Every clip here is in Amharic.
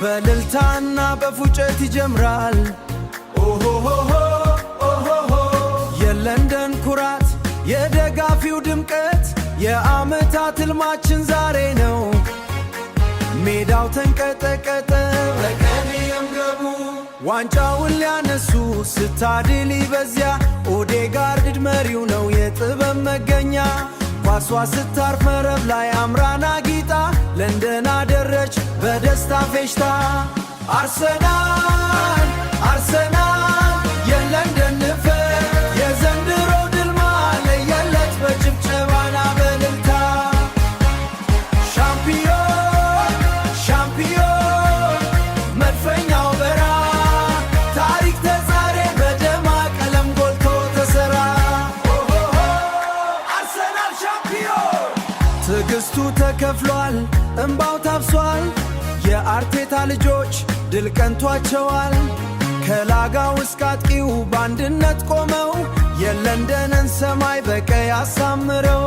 በልልታና በፉጨት ይጀምራል። ኦሆሆሆ ኦሆሆ የለንደን ኩራት የደጋፊው ድምቀት የዓመታት ሕልማችን ዛሬ ነው። ሜዳው ተንቀጠቀጠ በቀደም ገቡ ዋንጫውን ሊያነሱ ስታድል በዚያ ኦዴጋርድ መሪው ነው የጥበብ መገኛ። ኳሷ ስታርፍ መረብ ላይ አምራና ጊጣ ለንደን አደረች በደስታ ፌሽታ። አርሰናል አርሰናል የለንደን ንፈር የዘንድሮ ድል ማለየለት በጭብጨባና በእልልታ። ሻምፒዮን ሻምፒዮን መድፈኛው በራ ታሪክ ተዛሬ በደማቅ ቀለም ጎልቶ ተሰራ። አርሰናል ሻምፒዮን ትዕግስቱ ተከፍሏል እምባው ታፍሷል። የአርቴታ ልጆች ድል ቀንቷቸዋል። ከላጋው እስከ አጥቂው በአንድነት ቆመው የለንደንን ሰማይ በቀይ አሳምረው።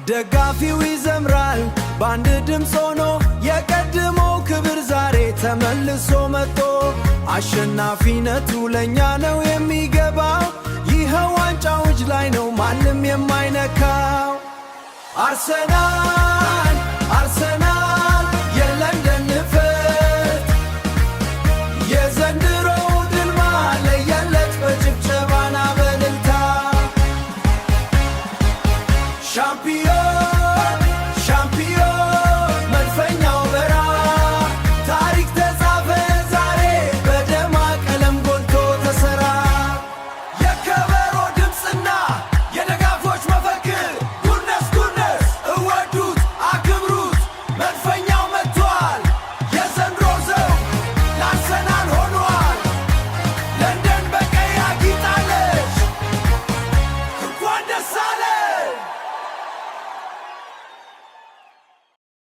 ደጋፊው ይዘምራል በአንድ ድምፅ ሆኖ የቀድሞው ክብር ዛሬ ተመልሶ መጥቶ። አሸናፊነቱ ለእኛ ነው የሚገባው ይኸው ዋንጫው እጅ ላይ ነው ማንም የማይነካው። አርሰናል